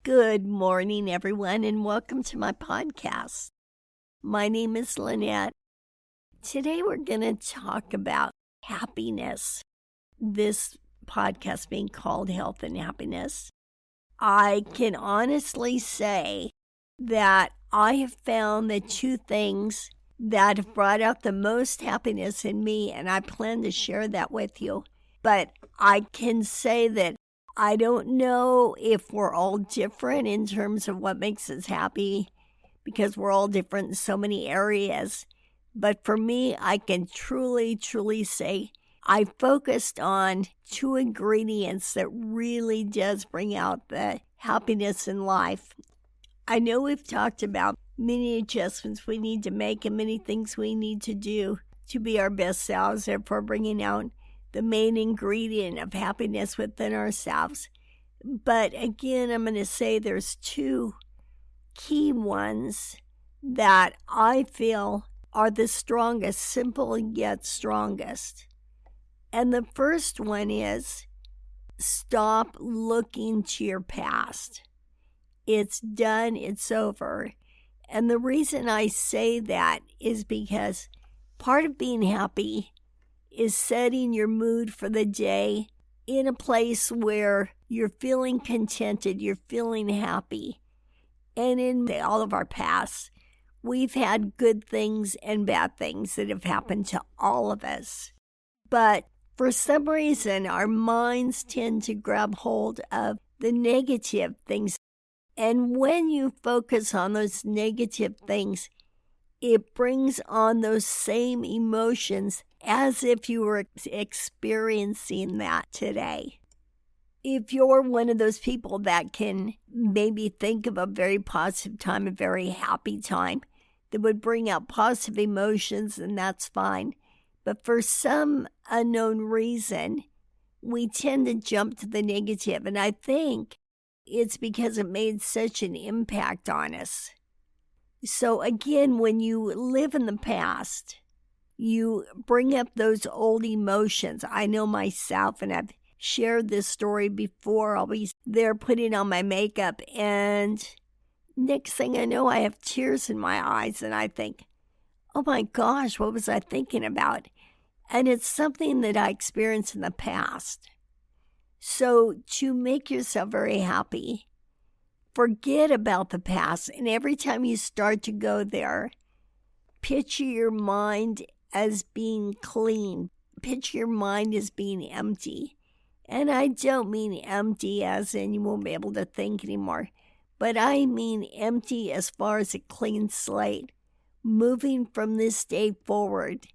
Good morning, everyone, and welcome to my podcast. My name is Lynette. Today we're going to talk about happiness. This podcast being called Health and Happiness. I can honestly say that I have found the two things that have brought out the most happiness in me, and I plan to share that with you. But I can say that I don't know if we're all different in terms of what makes us happy because we're all different in so many areas. But for me, I can truly say I focused on two ingredients that really does bring out the happiness in life. I know we've talked about many adjustments we need to make and many things we need to do to be our best selves, therefore bringing out the main ingredient of happiness within ourselves. But again, I'm going to say there's two key ones that I feel are the strongest, simple yet strongest. And the first one is stop looking to your past. It's done, it's over. And the reason I say that is because part of being happy is setting your mood for the day in a place where you're feeling contented, you're feeling happy. And in all of our past, we've had good things and bad things that have happened to all of us. But for some reason, our minds tend to grab hold of the negative things. And when you focus on those negative things, it brings on those same emotions as if you were experiencing that today. If you're one of those people that can maybe think of a very positive time, a very happy time, that would bring out positive emotions, then that's fine. But for some unknown reason, we tend to jump to the negative. And I think it's because it made such an impact on us. So again, when you live in the past, you bring up those old emotions. I know myself, and I've shared this story before. I'll be there putting on my makeup, and next thing I know, I have tears in my eyes, and I think, oh my gosh, what was I thinking about? And it's something that I experienced in the past. So to make yourself very happy, forget about the past, and every time you start to go there, picture your mind as being clean. Picture your mind as being empty. And I don't mean empty as in you won't be able to think anymore, but I mean empty as far as a clean slate, moving from this day forward.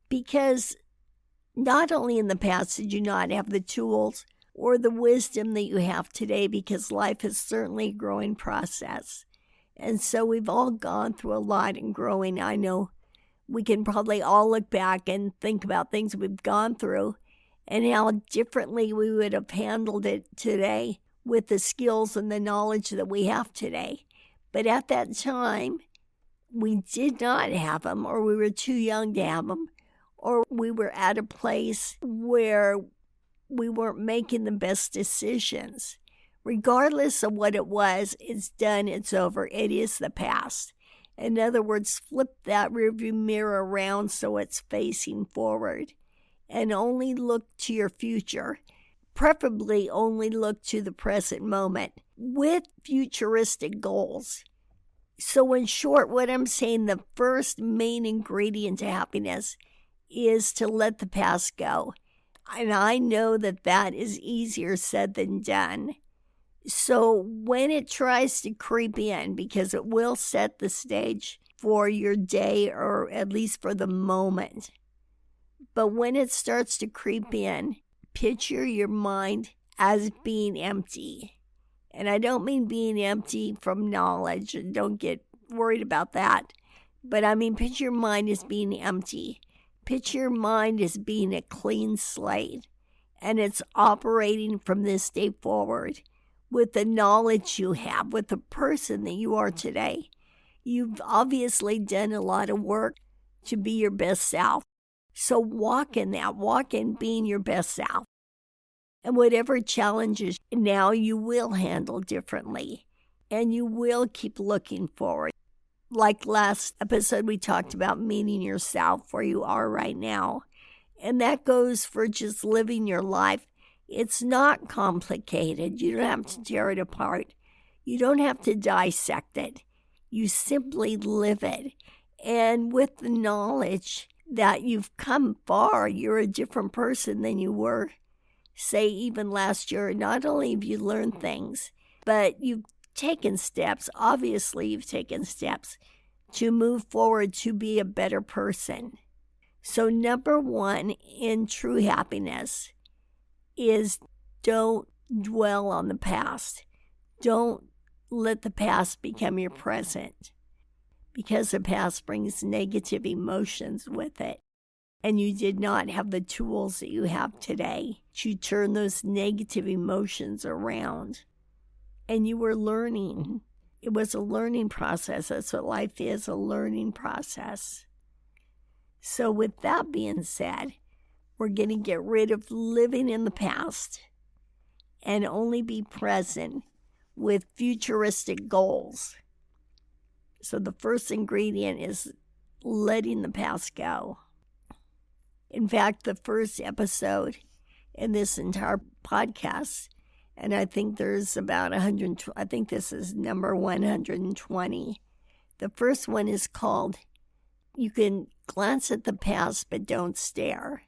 Because not only in the past did you not have the tools or the wisdom that you have today, because life is certainly a growing process. And so we've all gone through a lot in growing. I know we can probably all look back and think about things we've gone through and how differently we would have handled it today with the skills and the knowledge that we have today. But at that time, we did not have them, or we were too young to have them, or we were at a place where we weren't making the best decisions. Regardless of what it was, it's done, it's over. It is the past. In other words, flip that rearview mirror around so it's facing forward. And only look to your future. Preferably only look to the present moment with futuristic goals. So in short, what I'm saying, the first main ingredient to happiness is to let the past go. And I know that that is easier said than done. So when it tries to creep in, because it will set the stage for your day, or at least for the moment. But when it starts to creep in, picture your mind as being empty. And I don't mean being empty from knowledge, and don't get worried about that. But I mean, picture your mind as being empty. Picture your mind as being a clean slate. And it's operating from this day forward with the knowledge you have, with the person that you are today. You've obviously done a lot of work to be your best self. So walk in that. Walk in being your best self. And whatever challenges now you will handle differently. And you will keep looking forward. Like last episode, we talked about meeting yourself where you are right now. And that goes for just living your life. It's not complicated. You don't have to tear it apart. You don't have to dissect it. You simply live it. And with the knowledge that you've come far, you're a different person than you were, say, even last year. Not only have you learned things, but you've taken steps. Obviously, you've taken steps to move forward to be a better person. So number one in true happiness is don't dwell on the past. Don't let the past become your present, because the past brings negative emotions with it. And you did not have the tools that you have today to turn those negative emotions around. And you were learning. It was a learning process. That's what life is, a learning process. So with that being said, we're going to get rid of living in the past and only be present with futuristic goals. So the first ingredient is letting the past go. In fact, the first episode in this entire podcast, and I think there's about 100, I think this is number 120. The first one is called, you can glance at the past, but don't stare.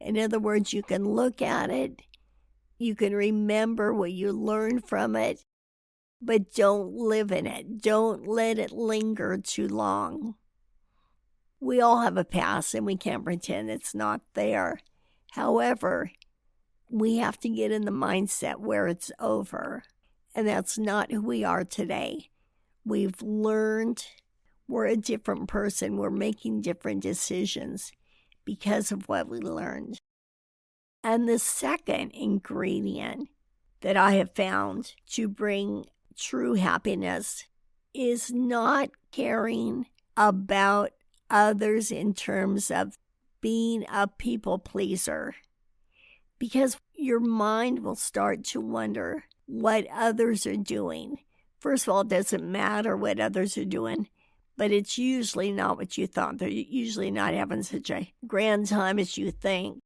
In other words, you can look at it, you can remember what you learned from it, but don't live in it. Don't let it linger too long. We all have a past, and we can't pretend it's not there. However, we have to get in the mindset where it's over, and that's not who we are today. We've learned. We're a different person. We're making different decisions because of what we learned. And the second ingredient that I have found to bring true happiness is not caring about others in terms of being a people pleaser. Because your mind will start to wonder what others are doing. First of all, it doesn't matter what others are doing, but it's usually not what you thought. They're usually not having such a grand time as you think.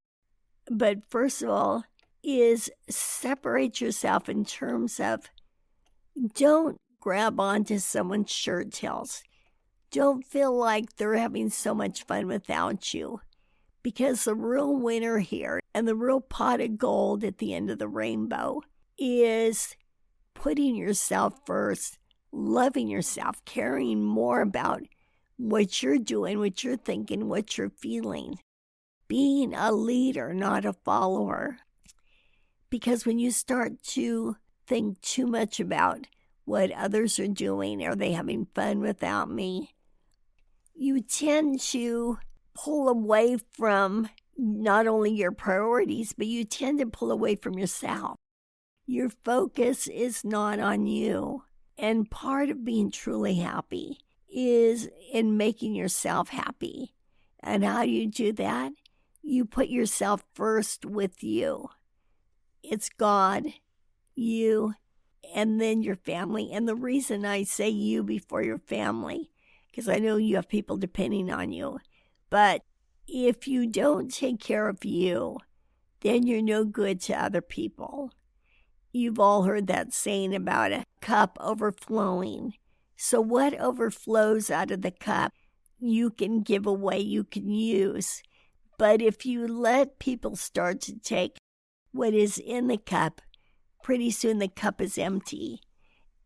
But first of all, is separate yourself in terms of don't grab onto someone's shirt tails. Don't feel like they're having so much fun without you. Because the real winner here and the real pot of gold at the end of the rainbow is putting yourself first, loving yourself, caring more about what you're doing, what you're thinking, what you're feeling. Being a leader, not a follower. Because when you start to think too much about what others are doing, are they having fun without me, you tend to pull away from not only your priorities, but you tend to pull away from yourself. Your focus is not on you. And part of being truly happy is in making yourself happy. And how do you do that? You put yourself first with you. It's God, you, and then your family. And the reason I say you before your family, because I know you have people depending on you. But if you don't take care of you, then you're no good to other people. You've all heard that saying about a cup overflowing. So what overflows out of the cup, you can give away, you can use. But if you let people start to take what is in the cup, pretty soon the cup is empty.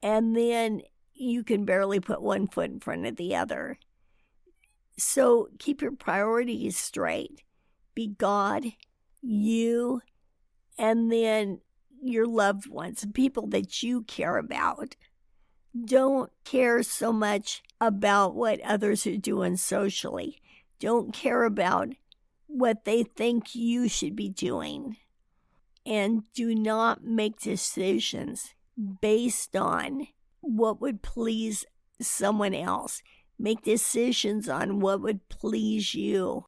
And then you can barely put one foot in front of the other. So keep your priorities straight. Be God, you, and then your loved ones, people that you care about. Don't care so much about what others are doing socially. Don't care about what they think you should be doing. And do not make decisions based on what would please someone else. Make decisions on what would please you,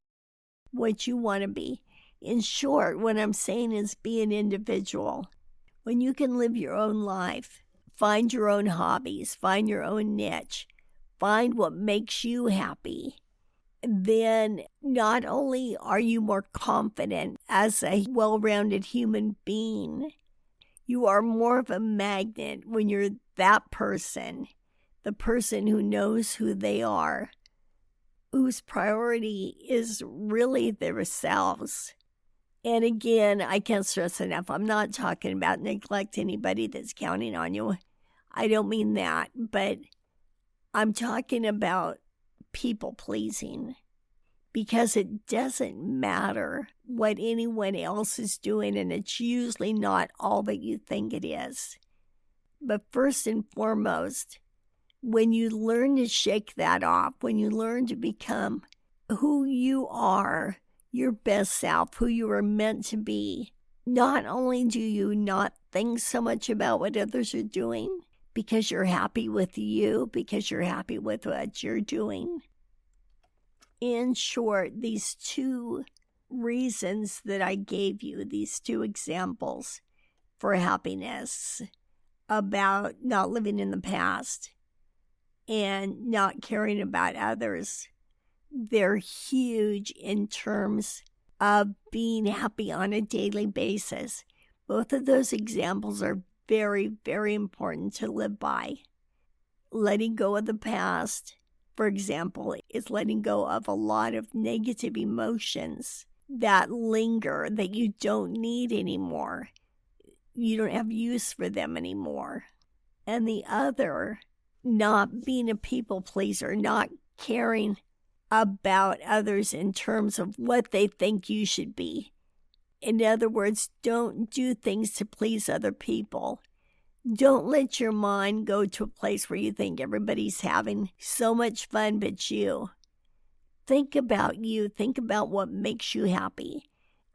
what you want to be. In short, what I'm saying is be an individual. When you can live your own life, find your own hobbies, find your own niche, find what makes you happy, then not only are you more confident as a well-rounded human being, you are more of a magnet when you're that person, the person who knows who they are, whose priority is really themselves. And again, I can't stress enough, I'm not talking about neglect anybody that's counting on you. I don't mean that, but I'm talking about people pleasing. Because it doesn't matter what anyone else is doing, and it's usually not all that you think it is. But first and foremost, when you learn to shake that off, when you learn to become who you are, your best self, who you are meant to be, not only do you not think so much about what others are doing, because you're happy with you, because you're happy with what you're doing. In short, these two reasons that I gave you, these two examples for happiness, about not living in the past and not caring about others, they're huge in terms of being happy on a daily basis. Both of those examples are very, very important to live by. Letting go of the past, for example, is letting go of a lot of negative emotions that linger, that you don't need anymore. You don't have use for them anymore. And the other, not being a people pleaser, not caring about others in terms of what they think you should be. In other words, don't do things to please other people. Don't let your mind go to a place where you think everybody's having so much fun but you. Think about you. Think about what makes you happy.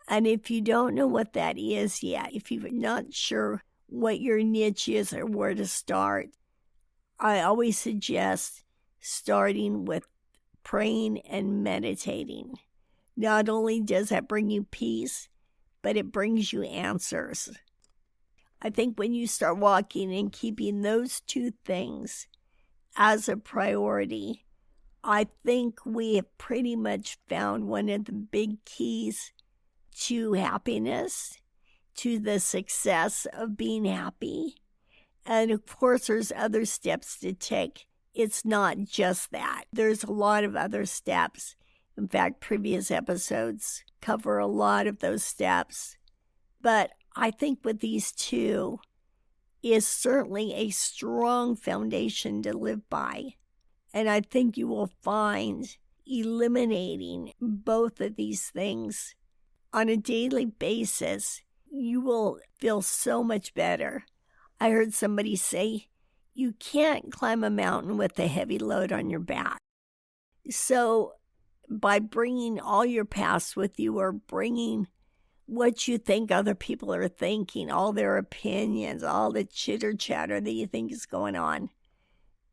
And if you don't know what that is yet, if you're not sure what your niche is or where to start, I always suggest starting with praying and meditating. Not only does that bring you peace, but it brings you answers. I think when you start walking and keeping those two things as a priority, I think we have pretty much found one of the big keys to happiness, to the success of being happy. And of course, there's other steps to take. It's not just that. There's a lot of other steps. In fact, previous episodes cover a lot of those steps. But I think with these two is certainly a strong foundation to live by. And I think you will find eliminating both of these things on a daily basis, you will feel so much better. I heard somebody say, you can't climb a mountain with a heavy load on your back. So by bringing all your past with you, or bringing what you think other people are thinking, all their opinions, all the chitter chatter that you think is going on,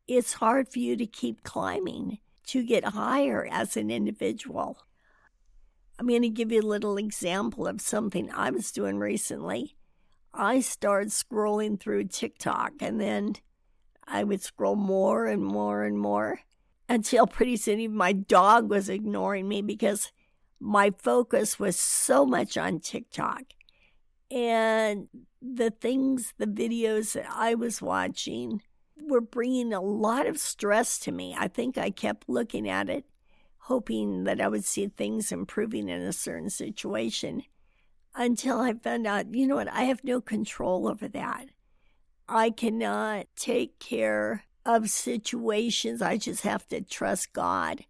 it's hard for you to keep climbing, to get higher as an individual. I'm going to give you a little example of something I was doing recently. I started scrolling through TikTok, and then I would scroll more and more and more until pretty soon even my dog was ignoring me because my focus was so much on TikTok. And the videos that I was watching were bringing a lot of stress to me. I think I kept looking at it, hoping that I would see things improving in a certain situation, until I found out, you know what, I have no control over that. I cannot take care of situations. I just have to trust God.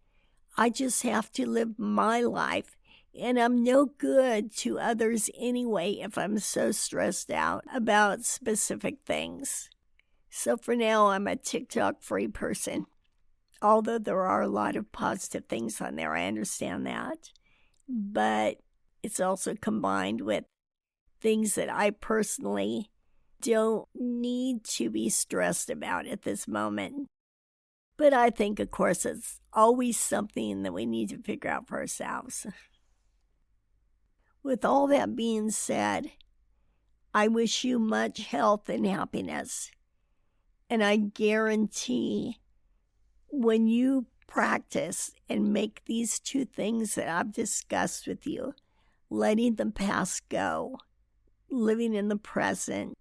I just have to live my life. And I'm no good to others anyway if I'm so stressed out about specific things. So for now, I'm a TikTok-free person. Although there are a lot of positive things on there, I understand that. But it's also combined with things that I personally don't need to be stressed about at this moment. But I think, of course, it's always something that we need to figure out for ourselves. With all that being said, I wish you much health and happiness. And I guarantee when you practice and make these two things that I've discussed with you, letting the past go, living in the present,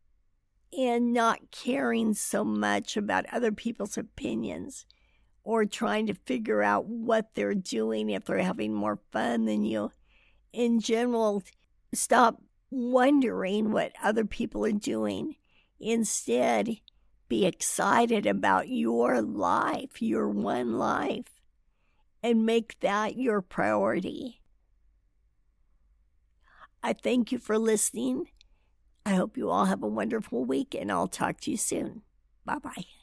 and not caring so much about other people's opinions or trying to figure out what they're doing if they're having more fun than you. In general, stop wondering what other people are doing. Instead, be excited about your life, your one life, and make that your priority. I thank you for listening. I hope you all have a wonderful week, and I'll talk to you soon. Bye-bye.